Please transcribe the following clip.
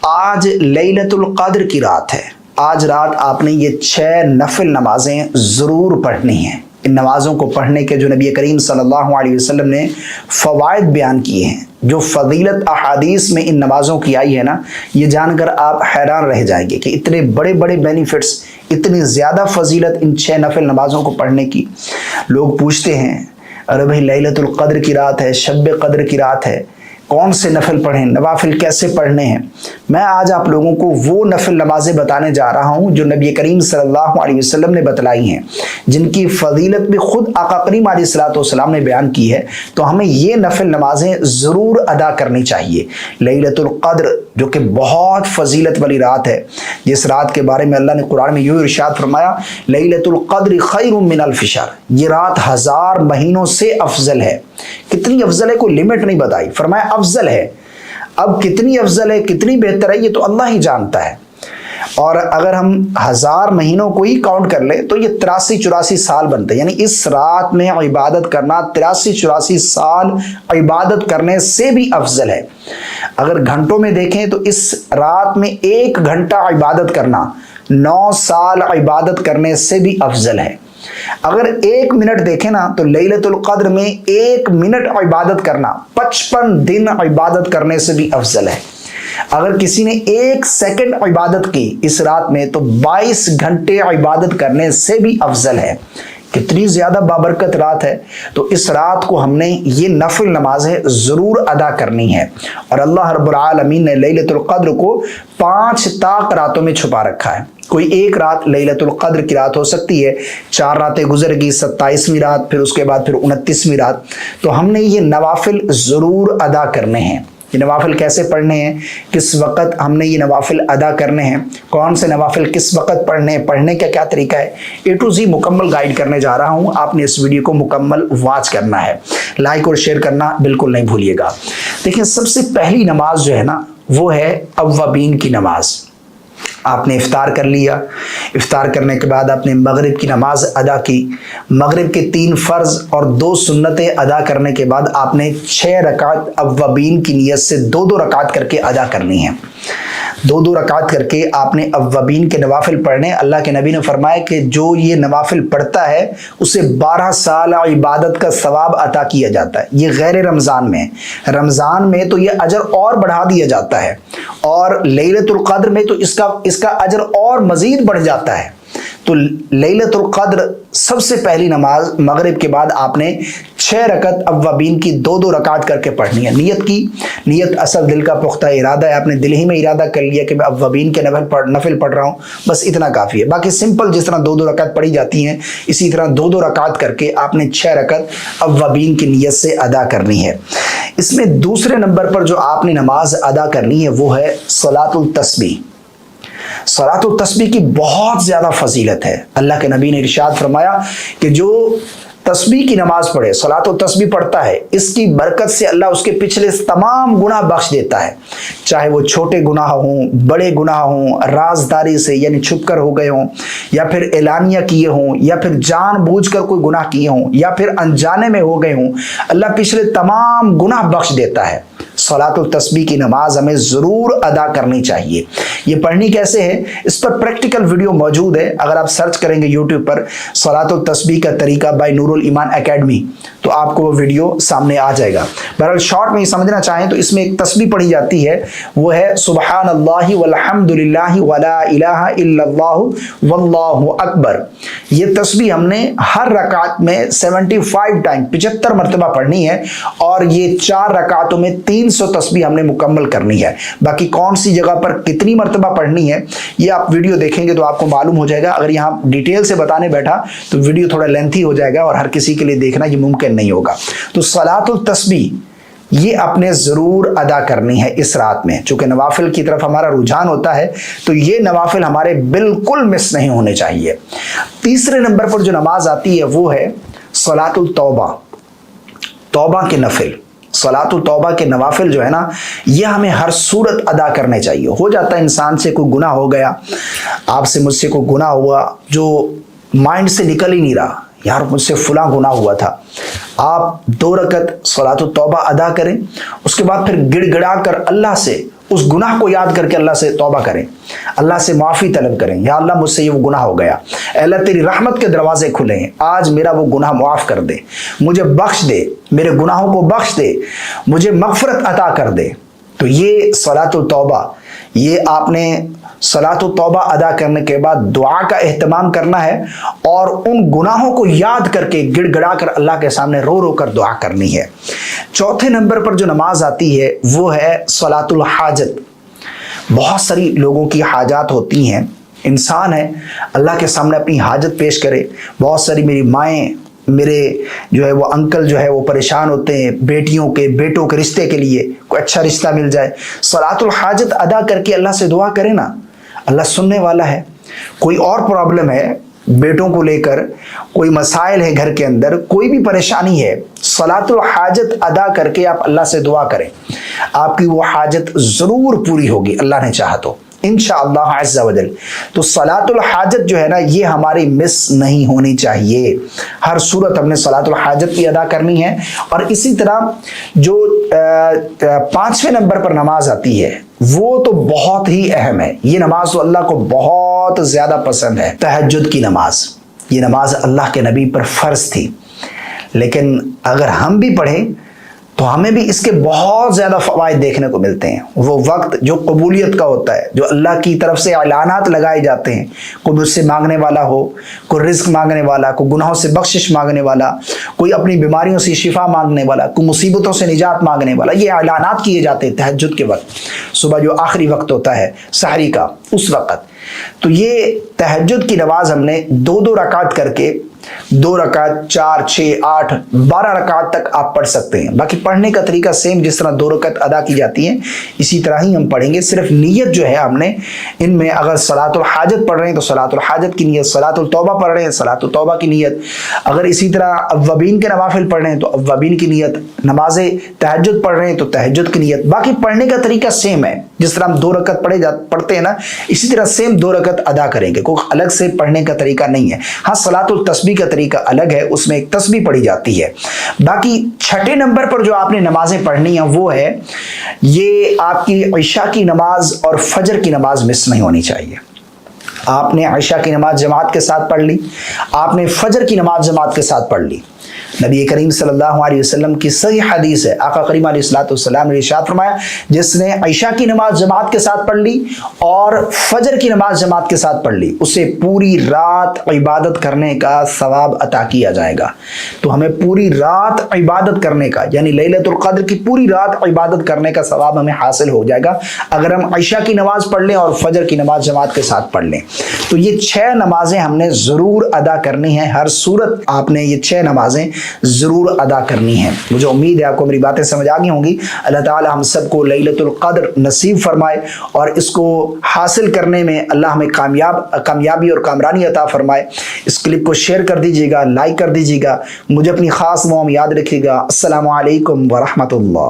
آج لیلۃ القدر کی رات ہے. آج رات آپ نے یہ 6 نفل نمازیں ضرور پڑھنی ہیں. ان نمازوں کو پڑھنے کے جو نبی کریم صلی اللہ علیہ وسلم نے فوائد بیان کیے ہیں، جو فضیلت احادیث میں ان نمازوں کی آئی ہے نا، یہ جان کر آپ حیران رہ جائیں گے کہ اتنے بڑے بڑے بینیفٹس، اتنی زیادہ فضیلت ان 6 نفل نمازوں کو پڑھنے کی. لوگ پوچھتے ہیں ارے بھائی لیلۃ القدر کی رات ہے، شب قدر کی رات ہے، کون سے نفل پڑھیں، نوافل کیسے پڑھنے ہیں؟ میں آج آپ لوگوں کو وہ نفل نمازیں بتانے جا رہا ہوں جو نبی کریم صلی اللہ علیہ وسلم نے بتلائی ہیں، جن کی فضیلت بھی خود آقا کریم علیہ الصلوۃ والسلام نے بیان کی ہے. تو ہمیں یہ نفل نمازیں ضرور ادا کرنی چاہیے. لیلۃ القدر جو کہ بہت فضیلت والی رات ہے، جس رات کے بارے میں اللہ نے قرآن میں یوں ارشاد فرمایا، لیلۃ القدر خیر من الف شہر، یہ رات 1000 مہینوں سے افضل ہے. کتنی افضل ہے کوئی لمٹ نہیں بتائی، فرمایا افضل ہے. اب کتنی افضل ہے، کتنی بہتر ہے، یہ تو اللہ ہی جانتا ہے. اور اگر ہم 1000 مہینوں کو ہی کاؤنٹ کر لیں تو یہ 83-84 سال بنتے ہیں. یعنی اس رات میں عبادت کرنا 83-84 سال عبادت کرنے سے بھی افضل ہے. اگر گھنٹوں میں دیکھیں تو اس رات میں 1 گھنٹہ عبادت کرنا 9 سال عبادت کرنے سے بھی افضل ہے. اگر 1 منٹ دیکھیں نا تو لیلۃ القدر میں 1 منٹ عبادت کرنا 55 دن عبادت کرنے سے بھی افضل ہے. اگر کسی نے 1 سیکنڈ عبادت کی اس رات میں تو 22 گھنٹے عبادت کرنے سے بھی افضل ہے. کتنی زیادہ بابرکت رات ہے. تو اس رات کو ہم نے یہ نفل نمازیں ضرور ادا کرنی ہے. اور اللہ رب العالمین نے لیلۃ القدر کو 5 طاق راتوں میں چھپا رکھا ہے. کوئی ایک رات لیلۃ القدر کی رات ہو سکتی ہے، 4 راتیں گزر گئی، 27ویں رات، پھر اس کے بعد پھر 29ویں رات. تو ہم نے یہ نوافل ضرور ادا کرنے ہیں. یہ نوافل کیسے پڑھنے ہیں، کس وقت ہم نے یہ نوافل ادا کرنے ہیں، کون سے نوافل کس وقت پڑھنے ہیں، پڑھنے کا کیا طریقہ ہے، A to Z مکمل گائیڈ کرنے جا رہا ہوں. آپ نے اس ویڈیو کو مکمل واچ کرنا ہے. لائک اور شیئر کرنا بالکل نہیں بھولیے گا. دیکھیں، سب سے پہلی نماز جو ہے نا وہ ہے اوابین کی نماز. آپ نے افطار کر لیا، افطار کرنے کے بعد آپ نے مغرب کی نماز ادا کی. مغرب کے 3 فرض اور 2 سنتیں ادا کرنے کے بعد آپ نے 6 رکعت اوابین کی نیت سے 2-2 رکعت کر کے ادا کرنی ہیں. 2-2 رکعت کر کے آپ نے اوابین کے نوافل پڑھنے. اللہ کے نبی نے فرمایا کہ جو یہ نوافل پڑھتا ہے اسے 12 سال عبادت کا ثواب عطا کیا جاتا ہے. یہ غیر رمضان میں، رمضان میں تو یہ اجر اور بڑھا دیا جاتا ہے، اور لیلۃ القدر میں تو اس کا اجر اور مزید بڑھ جاتا ہے. تو لیلۃ القدر سب سے پہلی نماز مغرب کے بعد آپ نے 6 رکعت اوابین کی 2-2 رکعت کر کے پڑھنی ہے. نیت کی، نیت اصل دل کا پختہ ارادہ ہے. آپ نے دل ہی میں ارادہ کر لیا کہ میں اوابین کے نفل پڑھ رہا ہوں، بس اتنا کافی ہے. باقی سمپل جس طرح 2-2 رکعت پڑھی جاتی ہیں اسی طرح 2-2 رکعت کر کے آپ نے 6 رکعت اوابین کی نیت سے ادا کرنی ہے. اس میں دوسرے نمبر پر جو آپ نے نماز ادا کرنی ہے وہ ہے صلاۃ التسبیح. صلاۃ التسبیح کی بہت زیادہ فضیلت ہے. اللہ کے نبی نے ارشاد فرمایا کہ جو تسبیح کی نماز پڑھے، صلاۃ التسبیح پڑھتا ہے، اس کی برکت سے اللہ اس کے پچھلے تمام گناہ بخش دیتا ہے. چاہے وہ چھوٹے گناہ ہوں، بڑے گناہ ہوں، رازداری سے یعنی چھپ کر ہو گئے ہوں، یا پھر اعلانیہ کیے ہوں، یا پھر جان بوجھ کر کوئی گناہ کیے ہوں، یا پھر انجانے میں ہو گئے ہوں، اللہ پچھلے تمام گناہ بخش دیتا ہے. صلاۃ التسبیح کی نماز ہمیں ضرور ادا کرنی چاہیے. یہ پڑھنی کیسے ہے، اس پر پریکٹیکل ویڈیو موجود ہے. اگر آپ سرچ کریں گے یوٹیوب پر صلاۃ التسبیح کا طریقہ بائی نور الایمان اکیڈمی تو آپ کو وہ ویڈیو سامنے آ جائے گا. بہرحال شارٹ میں یہ سمجھنا چاہیں تو اس میں ایک تسبیح پڑھی جاتی ہے، وہ ہے سبحان اللہ والحمد للہ ولا الہ الا اللہ واللہ اکبر. یہ تسبیح ہم نے ہر رکعت میں 75 ٹائم 75 مرتبہ پڑھنی ہے، اور یہ 4 رکعتوں میں 300 تسبیح ہم نے مکمل کرنی ہے. باقی کون سی جگہ پر کتنی مرتبہ پڑھنی ہے یہ آپ ویڈیو دیکھیں گے تو آپ کو معلوم ہو جائے گا. اگر یہاں ڈیٹیل سے بتانے بیٹھا تو ویڈیو تھوڑا لینتھی ہو جائے گا اور ہر کسی کے لیے دیکھنا یہ ممکن نہیں ہوگا. تو صلاۃ التسبیح یہ اپنے ضرور ادا کرنی ہے اس رات میں. چونکہ نوافل کی طرف ہمارا رجحان ہوتا ہے تو یہ نوافل ہمارے بالکل مس نہیں ہونے چاہیے. تیسرے نمبر پر جو نماز آتی ہے وہ ہے صلاۃ التوبہ، توبہ کے نفل. صلاۃ التوبہ کے نوافل جو ہے نا یہ ہمیں ہر صورت ادا کرنے چاہیے. ہو جاتا ہے انسان سے کوئی گناہ ہو گیا، آپ سے مجھ سے کوئی گناہ ہوا جو مائنڈ سے نکل ہی نہیں رہا، یار مجھ سے فلاں گناہ ہوا تھا. آپ 2 رکعت صلاۃ التوبہ ادا کریں، اس کے بعد پھر گڑ گڑا کر اللہ سے اس گناہ کو یاد کر کے اللہ سے توبہ کریں, اللہ سے معافی طلب کریں, یا اللہ مجھ سے یہ وہ گناہ ہو گیا, اے اللہ تیری رحمت کے دروازے کھلے ہیں, آج میرا وہ گناہ معاف کر دے, مجھے بخش دے, میرے گناہوں کو بخش دے, مجھے مغفرت عطا کر دے. تو یہ صلاۃ التوبہ, یہ آپ نے صلاۃ التوبہ ادا کرنے کے بعد دعا کا اہتمام کرنا ہے, اور ان گناہوں کو یاد کر کے گڑ گڑا کر اللہ کے سامنے رو رو کر دعا کرنی ہے. چوتھے نمبر پر جو نماز آتی ہے وہ ہے صلاۃ الحاجت. بہت ساری لوگوں کی حاجات ہوتی ہیں, انسان ہے اللہ کے سامنے اپنی حاجت پیش کرے. بہت ساری میری مائیں, میرے جو ہے وہ انکل جو ہے وہ پریشان ہوتے ہیں بیٹیوں کے بیٹوں کے رشتے کے لیے, کوئی اچھا رشتہ مل جائے. صلاۃ الحاجت ادا کر کے اللہ سے دعا کرے نا, اللہ سننے والا ہے. کوئی اور پرابلم ہے بیٹوں کو لے کر, کوئی مسائل ہے گھر کے اندر, کوئی بھی پریشانی ہے, صلاۃ الحاجت ادا کر کے آپ اللہ سے دعا کریں, آپ کی وہ حاجت ضرور پوری ہوگی اللہ نے چاہا تو انشاءاللہ عز و جل. تو صلاۃ الحاجت جو ہے نا یہ ہماری مس نہیں ہونی چاہیے. ہر صورت ہم نے صلاۃ الحاجت بھی ادا کرنی ہے. اور اسی طرح جو 5ویں نمبر پر نماز آتی ہے وہ تو بہت ہی اہم ہے. یہ نماز تو اللہ کو بہت زیادہ پسند ہے, تہجد کی نماز. یہ نماز اللہ کے نبی پر فرض تھی, لیکن اگر ہم بھی پڑھیں تو ہمیں بھی اس کے بہت زیادہ فوائد دیکھنے کو ملتے ہیں. وہ وقت جو قبولیت کا ہوتا ہے, جو اللہ کی طرف سے اعلانات لگائے جاتے ہیں, کوئی مجھ سے مانگنے والا ہو, کوئی رزق مانگنے والا, کوئی گناہوں سے بخشش مانگنے والا, کوئی اپنی بیماریوں سے شفا مانگنے والا, کوئی مصیبتوں سے نجات مانگنے والا, یہ اعلانات کیے جاتے ہیں تہجد کے وقت, صبح جو آخری وقت ہوتا ہے سحری کا اس وقت. تو یہ تہجد کی نماز ہم نے 2 رکعت کر کے 2 رکعت 4 6 8 12 رکعت تک آپ پڑھ سکتے ہیں. باقی پڑھنے کا طریقہ سیم, جس طرح 2 رکعت ادا کی جاتی ہیں اسی طرح ہی ہم پڑھیں گے. صرف نیت جو ہے ہم نے ان میں, اگر صلاۃ الحاجت پڑھ رہے ہیں تو صلاۃ الحاجت کی نیت, صلاۃ التوبہ پڑھ رہے ہیں صلاۃ التوبہ کی نیت, اگر اسی طرح اوابین کے نوافل پڑھ رہے ہیں تو اوابین کی نیت, نماز تہجد پڑھ رہے ہیں تو تہجد کی نیت. باقی پڑھنے کا طریقہ سیم ہے, جس طرح ہم 2 رکعت پڑھتے ہیں نا اسی طرح سیم 2 رکعت ادا کریں گے. کوئی الگ سے پڑھنے کا طریقہ نہیں ہے. ہاں صلاۃ التسبیح کا طریقہ الگ ہے, اس میں ایک تسبیح پڑھی جاتی ہے. باقی 6 نمبر پر جو آپ نے نمازیں پڑھنی ہیں وہ ہے یہ آپ کی عشاء کی نماز اور فجر کی نماز مس نہیں ہونی چاہیے. آپ نے عشاء کی نماز جماعت کے ساتھ پڑھ لی, آپ نے فجر کی نماز جماعت کے ساتھ پڑھ لی. نبی کریم صلی اللہ علیہ وسلم کی صحیح حدیث ہے, آقا کریم علیہ السلام نے ارشاد فرمایا جس نے عشاء کی نماز جماعت کے ساتھ پڑھ لی اور فجر کی نماز جماعت کے ساتھ پڑھ لی, اسے پوری رات عبادت کرنے کا ثواب عطا کیا جائے گا. تو ہمیں پوری رات عبادت کرنے کا, یعنی لیلۃ القدر کی پوری رات عبادت کرنے کا ثواب ہمیں حاصل ہو جائے گا اگر ہم عشاء کی نماز پڑھ لیں اور فجر کی نماز جماعت کے ساتھ پڑھ لیں. تو یہ 6 نمازیں ہم نے ضرور ادا کرنی ہیں. ہر صورت آپ نے یہ 6 نمازیں ضرور ادا کرنی ہے. مجھے امید ہے آپ کو میری باتیں سمجھ آ گئی ہوں گی. اللہ تعالی ہم سب کو لیلۃ القدر نصیب فرمائے اور اس کو حاصل کرنے میں اللہ ہمیں کامیابی اور کامرانی عطا فرمائے. اس کلپ کو شیئر کر دیجیے گا, لائک کر دیجیے گا. مجھے اپنی خاص دعاؤں میں یاد رکھیے گا. السلام علیکم ورحمۃ اللہ.